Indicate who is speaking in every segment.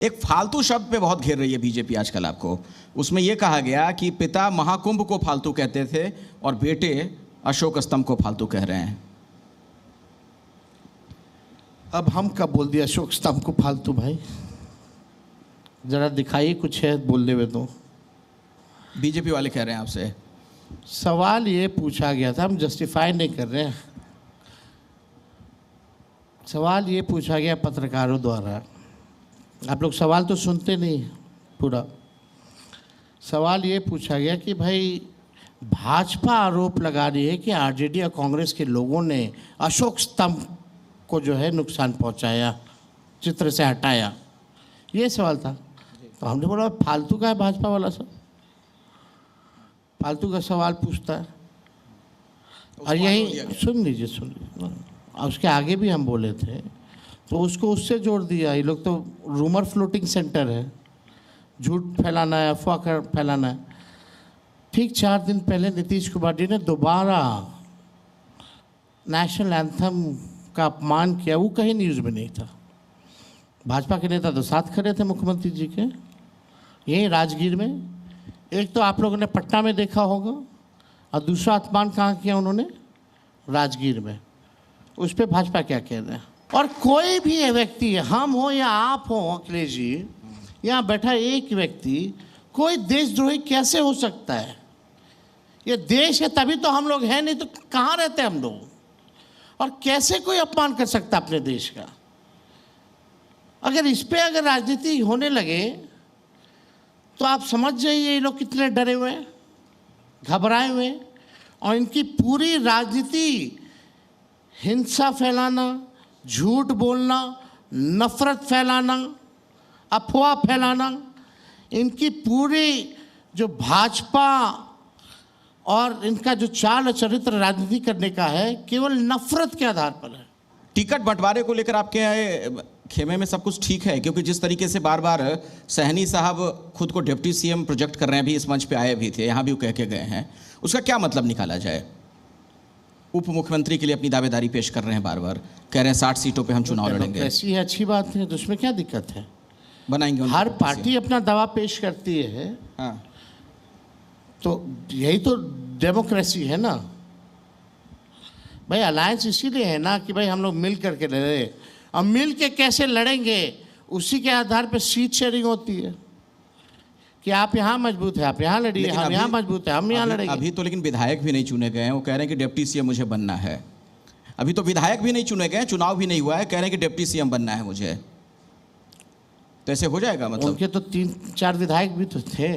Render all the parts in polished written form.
Speaker 1: एक फालतू शब्द पे बहुत घेर रही है बीजेपी आजकल आपको। उसमें यह कहा गया कि पिता महाकुंभ को फालतू कहते थे और बेटे अशोक स्तंभ को फालतू कह रहे हैं।
Speaker 2: अब हम कब बोल दिया अशोक स्तंभ को फालतू? भाई जरा दिखाइए कुछ है बोलने में। तो
Speaker 1: बीजेपी वाले कह रहे हैं आपसे।
Speaker 2: सवाल ये पूछा गया था, हम जस्टिफाई नहीं कर रहे हैं। सवाल ये पूछा गया पत्रकारों द्वारा, आप लोग सवाल तो सुनते नहीं पूरा। सवाल ये पूछा गया कि भाई भाजपा आरोप लगा रही है कि आरजेडी और कांग्रेस के लोगों ने अशोक स्तंभ को जो है नुकसान पहुंचाया, चित्र से हटाया, ये सवाल था। तो हमने बोला फालतू का है भाजपा वाला सब, फालतू का सवाल पूछता है। और यही सुन लीजिए और उसके आगे भी हम बोले थे तो उसको उससे जोड़ दिया। ये लोग तो रूमर फ्लोटिंग सेंटर है, झूठ फैलाना है, अफवाह फैलाना है। ठीक 4 दिन पहले नीतीश कुमार जी ने दोबारा नेशनल एंथम का अपमान किया, वो कहीं न्यूज़ में नहीं था। भाजपा के नेता तो साथ खड़े थे मुख्यमंत्री जी के, यही राजगीर में। एक तो आप लोगों ने पटना में देखा होगा और दूसरा अपमान कहाँ किया उन्होंने? राजगीर में। उस पर भाजपा क्या कह रहे हैं? और कोई भी व्यक्ति, हम हो या आप हो अखिलेश जी, यहाँ बैठा एक व्यक्ति कोई देशद्रोही कैसे हो सकता है? ये देश है तभी तो हम लोग हैं, नहीं तो कहाँ रहते हम लोग? और कैसे कोई अपमान कर सकता अपने देश का? अगर इस पे अगर राजनीति होने लगे तो आप समझ जाइए ये लोग कितने डरे हुए हैं, घबराए हुए हैं। और इनकी पूरी राजनीति हिंसा फैलाना, झूठ बोलना, नफरत फैलाना, अफवाह फैलाना, इनकी पूरी जो भाजपा और इनका जो चाल चरित्र राजनीति करने का है, केवल नफरत के आधार पर है।
Speaker 1: टिकट बंटवारे को लेकर आपके खेमे में सब कुछ ठीक है? क्योंकि जिस तरीके से बार बार सहनी साहब खुद को डिप्टी सीएम प्रोजेक्ट कर रहे हैं, अभी इस मंच पे आए भी थे, यहाँ भी वो कह के गए हैं, उसका क्या मतलब निकाला जाए? उप मुख्यमंत्री के लिए अपनी दावेदारी पेश कर रहे हैं, बार बार कह रहे हैं 60 सीटों पे हम चुनाव लड़ेंगे।
Speaker 2: ऐसी है, अच्छी बात है, तो उसमें क्या दिक्कत है?
Speaker 1: बनाएंगे।
Speaker 2: हर पार्टी अपना दावा पेश करती है।
Speaker 1: हाँ,
Speaker 2: तो यही तो डेमोक्रेसी है ना भाई। अलायंस इसीलिए है ना कि भाई हम लोग मिल करके लड़े। अब मिल के कैसे लड़ेंगे, उसी के आधार पर सीट शेयरिंग होती है कि आप यहाँ मजबूत है आप यहाँ लड़िए, हम यहाँ मजबूत है हम यहाँ लड़ेंगे।
Speaker 1: अभी तो लेकिन विधायक भी नहीं चुने गए हैं, वो कह रहे हैं कि डिप्टी सीएम मुझे बनना है। अभी तो विधायक भी नहीं चुने गए, चुनाव भी नहीं हुआ है, कह रहे हैं कि डिप्टी सीएम बनना है मुझे। तो ऐसे हो जाएगा? मतलब
Speaker 2: उनके तो 3-4 विधायक भी तो थे।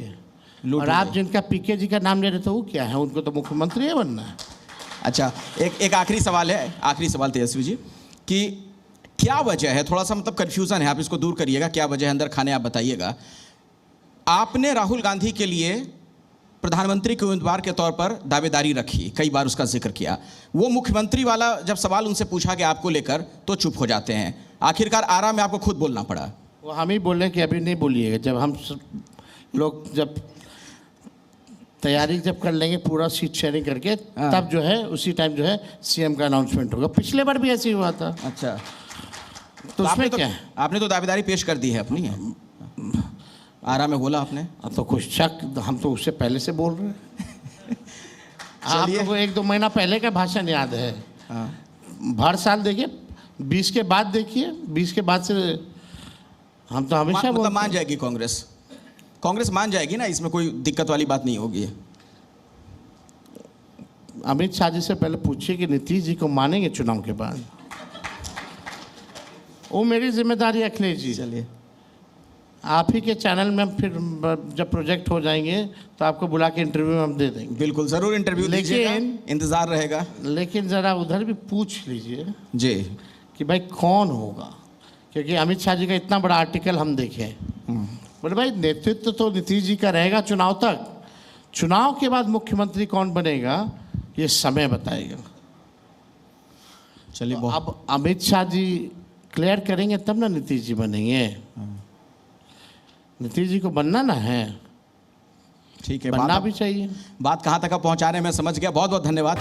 Speaker 2: और आप जिनका पीके जी का नाम ले रहे थे वो क्या है? उनको तो मुख्यमंत्री है बनना है।
Speaker 1: अच्छा, एक आखिरी सवाल है, आखिरी सवाल तेजस्वी जी, कि क्या वजह है, थोड़ा सा मतलब कन्फ्यूज़न है, आप इसको दूर करिएगा, क्या वजह है अंदर खाने आप बताइएगा। आपने राहुल गांधी के लिए प्रधानमंत्री के उम्मीदवार के तौर पर दावेदारी रखी, कई बार उसका जिक्र किया। वो मुख्यमंत्री वाला जब सवाल उनसे पूछा गया आपको लेकर तो चुप हो जाते हैं। आखिरकार आरा में आपको खुद बोलना पड़ा।
Speaker 2: वो हम ही बोले कि अभी नहीं बोलिएगा, जब हम लोग जब तैयारी जब कर लेंगे पूरा सीट शेयरिंग करके, तब जो है उसी टाइम जो है सीएम का अनाउंसमेंट होगा। पिछले बार भी ऐसे ही हुआ था।
Speaker 1: अच्छा,
Speaker 2: तो उसमें क्या है?
Speaker 1: आपने तो दावेदारी पेश कर दी है अपनी, आरा में बोला आपने।
Speaker 2: तो कुछ शक, हम तो उससे पहले से बोल रहे हैं। आप लोगों को 1-2 महीना पहले का भाषण याद है? हर साल देखिए, 20 के बाद देखिए, 20 के बाद से हम तो हमेशा
Speaker 1: मतलब मान जाएगी कांग्रेस मान जाएगी ना, इसमें कोई दिक्कत वाली बात नहीं होगी।
Speaker 2: अमित शाह जी से पहले पूछिए कि नीतीश जी को मानेंगे चुनाव के बाद। वो मेरी जिम्मेदारी है अखिलेश जी।
Speaker 1: चलिए,
Speaker 2: आप ही के चैनल में फिर जब प्रोजेक्ट हो जाएंगे तो आपको बुला के इंटरव्यू हम दे देंगे।
Speaker 1: बिल्कुल, जरूर इंटरव्यू दीजिएगा, इंतजार रहेगा।
Speaker 2: लेकिन ज़रा उधर भी पूछ लीजिए
Speaker 1: जी
Speaker 2: कि भाई कौन होगा, क्योंकि अमित शाह जी का इतना बड़ा आर्टिकल हम देखे। बोले भाई नेतृत्व तो नीतीश जी का रहेगा चुनाव तक, चुनाव के बाद मुख्यमंत्री कौन बनेगा ये समय बताएगा।
Speaker 1: चलिए,
Speaker 2: तो अब अमित शाह जी क्लियर करेंगे तब ना नीतीश जी बनेंगे। नीतीश जी को बनना ना है,
Speaker 1: ठीक है,
Speaker 2: बनना भी चाहिए।
Speaker 1: बात कहाँ तक पहुँचा रहे हैं मैं समझ गया। बहुत बहुत धन्यवाद।